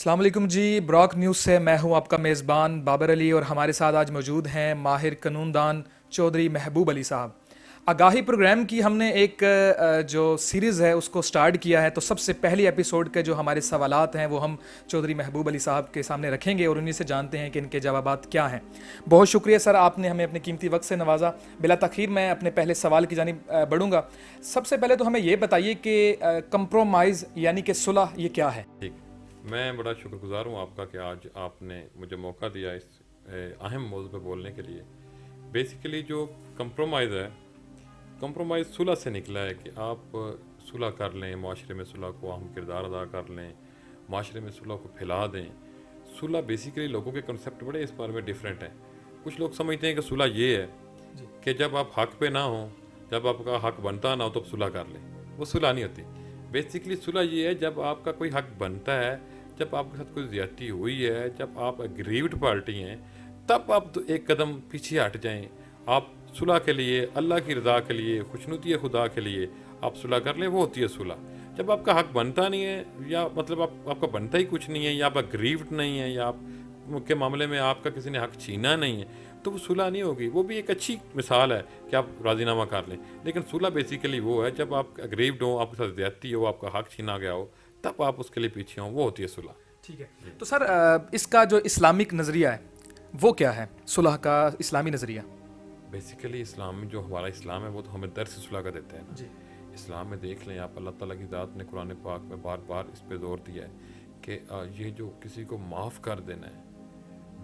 السلام علیکم جی، Barack news سے میں ہوں آپ کا میزبان بابر علی، اور ہمارے ساتھ آج موجود ہیں ماہر قانون دان چودھری محبوب علی صاحب۔ آگاہی پروگرام کی ہم نے ایک جو سیریز ہے اس کو سٹارٹ کیا ہے، تو سب سے پہلی ایپیسوڈ کے جو ہمارے سوالات ہیں وہ ہم چودھری محبوب علی صاحب کے سامنے رکھیں گے اور انہیں سے جانتے ہیں کہ ان کے جوابات کیا ہیں۔ بہت شکریہ سر، آپ نے ہمیں اپنے قیمتی وقت سے نوازا۔ بلا تاخیر میں اپنے پہلے سوال کی جانب بڑھوں گا۔ سب سے پہلے تو ہمیں یہ بتائیے کہ کمپرومائز یعنی کہ صلح یہ کیا ہے؟ ٹھیک، میں بڑا شکر گزار ہوں آپ کا کہ آج آپ نے مجھے موقع دیا اس اہم موضوع پہ بولنے کے لیے۔ بیسیکلی جو کمپرومائز ہے، کمپرومائز صلح سے نکلا ہے کہ آپ صلح کر لیں، معاشرے میں صلح کو اہم کردار ادا کر لیں، معاشرے میں صلح کو پھیلا دیں۔ صلح بیسیکلی لوگوں کے کنسیپٹ بڑے اس بارے میں ڈیفرنٹ ہیں۔ کچھ لوگ سمجھتے ہیں کہ صلح یہ ہے کہ جب آپ حق پہ نہ ہوں، جب آپ کا حق بنتا نہ ہو تو صلح کر لیں۔ وہ صلح نہیں ہوتی۔ بیسیکلی صلح یہ ہے جب آپ کا کوئی حق بنتا ہے، جب آپ کے ساتھ کوئی زیادتی ہوئی ہے، جب آپ اگریوڈ پارٹی ہیں، تب آپ ایک قدم پیچھے ہٹ جائیں۔ آپ صلح کے لیے، اللہ کی رضا کے لیے، خوشنودی خدا کے لیے آپ صلح کر لیں، وہ ہوتی ہے صلح۔ جب آپ کا حق بنتا نہیں ہے، یا مطلب آپ کا بنتا ہی کچھ نہیں ہے، یا آپ اگریوڈ نہیں ہے، یا آپ کے معاملے میں آپ کا کسی نے حق چھینا نہیں ہے، تو وہ صلح نہیں ہوگی۔ وہ بھی ایک اچھی مثال ہے کہ آپ راضی نامہ کر لیں، لیکن صلح بیسیکلی وہ ہے جب آپ اگریوڈ ہوں، آپ کے ساتھ زیادتی ہو، آپ کا حق چھینا گیا ہو، تب آپ اس کے لیے پیچھے ہوں، وہ ہوتی ہے صلح۔ ٹھیک ہے، تو سر اس کا جو اسلامک نظریہ ہے وہ کیا ہے؟ صلح کا اسلامی نظریہ؟ بیسیکلی اسلام میں جو ہمارا اسلام ہے وہ تو ہمیں درس صلح کا دیتا ہے نا۔ جی اسلام میں دیکھ لیں آپ، اللہ تعالیٰ کی ذات نے قرآن پاک میں بار بار اس پہ زور دیا ہے کہ یہ جو کسی کو معاف کر دینا ہے،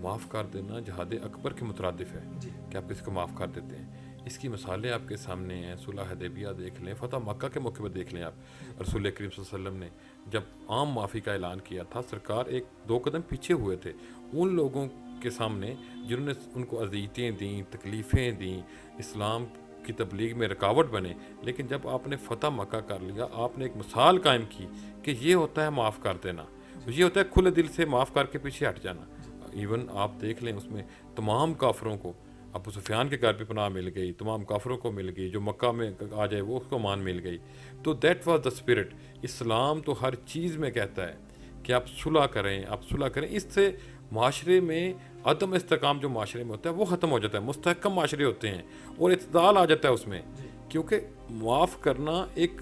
معاف کر دینا جہاد اکبر کے مترادف ہے جی کہ آپ کسی کو معاف کر دیتے ہیں۔ اس کی مثالیں آپ کے سامنے ہیں، صلح حدیبیہ دیکھ لیں، فتح مکہ کے موقع پہ دیکھ لیں آپ۔ رسول کریم صلی اللہ علیہ وسلم نے جب عام معافی کا اعلان کیا تھا، سرکار ایک دو قدم پیچھے ہوئے تھے ان لوگوں کے سامنے جنہوں نے ان کو اذیتیں دیں، تکلیفیں دیں، اسلام کی تبلیغ میں رکاوٹ بنے، لیکن جب آپ نے فتح مکہ کر لیا، آپ نے ایک مثال قائم کی کہ یہ ہوتا ہے معاف کر دینا، یہ ہوتا ہے کھلے دل سے معاف کر کے پیچھے ہٹ جانا۔ ایون آپ دیکھ لیں اس میں تمام کافروں کو ابو سفیان کے گھر پہ پناہ مل گئی، تمام کافروں کو مل گئی، جو مکہ میں آ جائے وہ اس کو مان مل گئی۔ تو دیٹ واز دا اسپرٹ۔ اسلام تو ہر چیز میں کہتا ہے کہ آپ صلح کریں، آپ صلح کریں۔ اس سے معاشرے میں عدم استحکام جو معاشرے میں ہوتا ہے وہ ختم ہو جاتا ہے، مستحکم معاشرے ہوتے ہیں اور اعتدال آ جاتا ہے اس میں، کیونکہ معاف کرنا ایک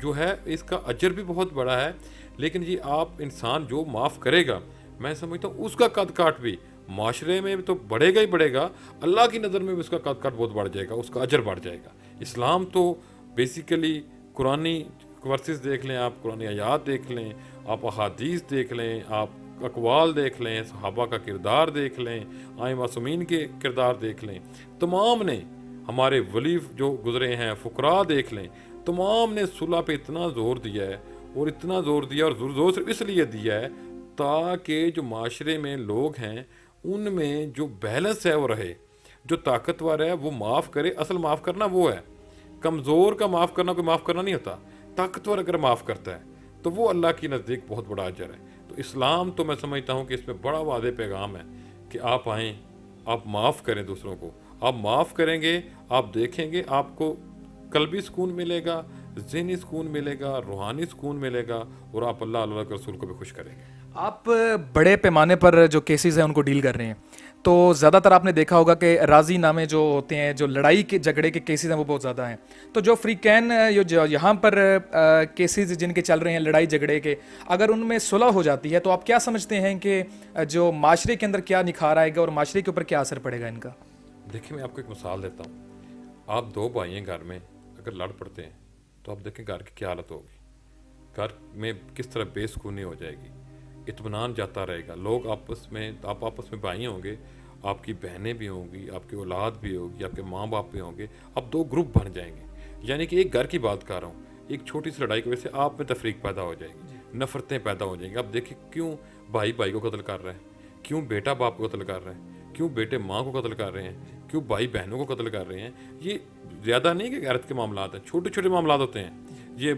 جو ہے اس کا اجر بھی بہت بڑا ہے۔ لیکن یہ آپ انسان جو معاف کرے گا، میں سمجھتا ہوں اس کا قد کاٹ بھی معاشرے میں تو بڑھے گا ہی بڑھے گا، اللہ کی نظر میں بھی اس کا قد کاٹ بہت بڑھ جائے گا، اس کا اجر بڑھ جائے گا۔ اسلام تو بیسیکلی قرآنی ورسز دیکھ لیں آپ، قرآنی آیات دیکھ لیں آپ، احادیث دیکھ لیں آپ، اقوال دیکھ لیں، صحابہ کا کردار دیکھ لیں، آئے معصومین کے کردار دیکھ لیں، تمام نے، ہمارے ولی جو گزرے ہیں فقراء دیکھ لیں، تمام نے صلح پہ اتنا زور دیا ہے، اور اتنا زور دیا، اور زور صرف اس لیے دیا ہے تاکہ جو معاشرے میں لوگ ہیں ان میں جو بیلنس ہے وہ رہے، جو طاقتور ہے وہ معاف کرے۔ اصل معاف کرنا وہ ہے، کمزور کا معاف کرنا کوئی معاف کرنا نہیں ہوتا، طاقتور اگر معاف کرتا ہے تو وہ اللہ کی نزدیک بہت بڑا اجر ہے۔ تو اسلام تو میں سمجھتا ہوں کہ اس میں بڑا واضح پیغام ہے کہ آپ آئیں، آپ معاف کریں دوسروں کو، آپ معاف کریں گے، آپ دیکھیں گے آپ کو قلبی سکون ملے گا، ذہنی سکون ملے گا، روحانی سکون ملے گا، اور آپ اللہ کے رسول کو بھی خوش کریں گے۔ آپ بڑے پیمانے پر جو کیسز ہیں ان کو ڈیل کر رہے ہیں، تو زیادہ تر آپ نے دیکھا ہوگا کہ راضی نامے جو ہوتے ہیں، جو لڑائی کے جھگڑے کے کیسز ہیں وہ بہت زیادہ ہیں۔ تو جو فریقین جو یہاں پر کیسز جن کے چل رہے ہیں لڑائی جھگڑے کے، اگر ان میں صلح ہو جاتی ہے تو آپ کیا سمجھتے ہیں کہ جو معاشرے کے اندر کیا نکھار آئے گا اور معاشرے کے اوپر کیا اثر پڑے گا ان کا؟ دیکھیں میں آپ کو ایک مثال دیتا ہوں۔ آپ دو بھائی ہیں گھر میں، اگر لڑ پڑتے ہیں تو آپ دیکھیں گھر کی کیا حالت ہوگی، گھر میں کس طرح بے سکونی ہو جائے گی، اطمینان جاتا رہے گا، لوگ آپس میں، آپ آپس میں بھائی ہوں گے، آپ کی بہنیں بھی ہوں گی، آپ کی اولاد بھی ہوگی، آپ کے ماں باپ بھی ہوں گے، آپ دو گروپ بن جائیں گے۔ یعنی کہ ایک گھر کی بات کر رہا ہوں، ایک چھوٹی سی لڑائی کی وجہ سے آپ میں تفریق پیدا ہو جائے گی، نفرتیں پیدا ہو جائیں گی۔ آپ دیکھیں کیوں بھائی بھائی کو قتل کر رہے ہیں، کیوں بیٹا باپ کو قتل کر رہے ہیں، کیوں بیٹے ماں کو قتل کر رہے ہیں، کیوں بھائی بہنوں کو قتل کر رہے ہیں۔ یہ زیادہ نہیں کہ غیرت کے معاملات ہیں، چھوٹے چھوٹے معاملات ہوتے ہیں۔ یہ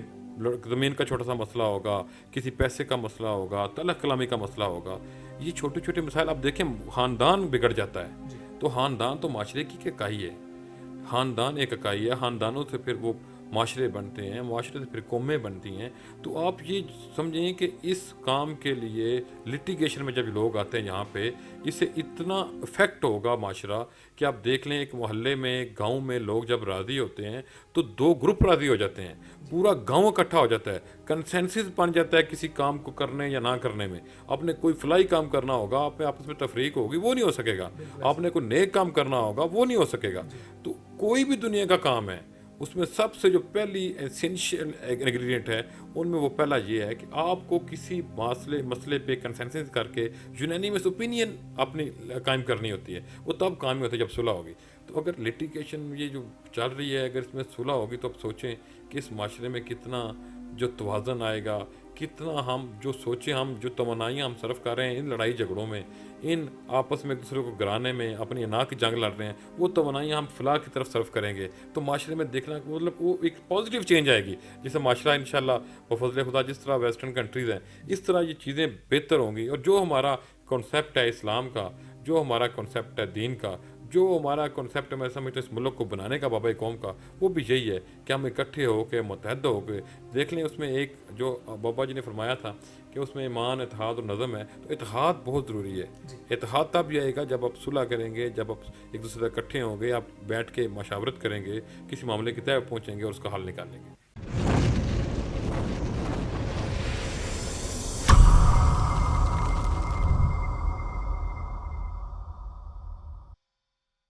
زمین کا چھوٹا سا مسئلہ ہوگا، کسی پیسے کا مسئلہ ہوگا، طلاق کلامی کا مسئلہ ہوگا، یہ چھوٹے چھوٹے مسائل آپ دیکھیں خاندان بگڑ جاتا ہے۔ تو خاندان تو معاشرے کی اکائی ہے، خاندان ایک اکائی ہے، خاندانوں سے پھر وہ معاشرے بنتے ہیں, معاشرے سے پھر قومیں بنتی ہیں. تو آپ یہ سمجھیں کہ اس کام کے لیے لٹیگیشن میں جب لوگ آتے ہیں یہاں پہ, اس سے اتنا افیکٹ ہوگا معاشرہ کہ آپ دیکھ لیں ایک محلے میں, ایک گاؤں میں لوگ جب راضی ہوتے ہیں تو 2 گروپ راضی ہو جاتے ہیں, پورا گاؤں اکٹھا ہو جاتا ہے, کنسنسس بن جاتا ہے کسی کام کو کرنے یا نہ کرنے میں. آپ نے کوئی فلاحی کام کرنا ہوگا, آپ میں آپس میں تفریق ہوگی, وہ نہیں ہو سکے گا. آپ نے کوئی نیک کام کرنا ہوگا, وہ نہیں ہو سکے گا. تو کوئی بھی دنیا کا کام ہے, اس میں سب سے جو پہلی اسینشیل انگریڈینٹ ہے ان میں وہ پہلا یہ ہے کہ آپ کو کسی مسئلے پہ کنسنسس کر کے یونینیمس اوپینین اپنی قائم کرنی ہوتی ہے. وہ تب قائم ہوتا ہے جب صلح ہوگی. تو اگر لٹیگیشن یہ جو چل رہی ہے, اگر اس میں صلح ہوگی تو آپ سوچیں کہ اس معاشرے میں کتنا جو توازن آئے گا, کتنا ہم جو سوچیں, ہم جو توانائیاں ہم صرف کر رہے ہیں ان لڑائی جھگڑوں میں, ان آپس میں ایک دوسرے کو گرانے میں, اپنی انا کی جنگ لڑ رہے ہیں, وہ توانائیاں ہم فلاح کی طرف صرف کریں گے تو معاشرے میں دیکھنا مطلب وہ ایک پازیٹیو چینج آئے گی, جس سے معاشرہ انشاءاللہ بفضل خدا جس طرح ویسٹرن کنٹریز ہیں اس طرح یہ چیزیں بہتر ہوں گی. اور جو ہمارا کنسیپٹ ہے اسلام کا, جو ہمارا کنسیپٹ ہے دین کا, جو ہمارا کنسیپٹ ہے میں سمجھتا ہوں اس ملک کو بنانے کا, بابا قوم کا, وہ بھی یہی ہے کہ ہم اکٹھے ہو کے متحد ہو کے دیکھ لیں. اس میں ایک جو بابا جی نے فرمایا تھا کہ اس میں ایمان, اتحاد اور نظم ہے, تو اتحاد بہت ضروری ہے. اتحاد تب یہ آئے گا جب آپ صلح کریں گے, جب آپ ایک دوسرے سے اکٹھے ہوں گے, آپ بیٹھ کے مشاورت کریں گے, کسی معاملے کی طے پہنچیں گے اور اس کا حل نکالیں گے.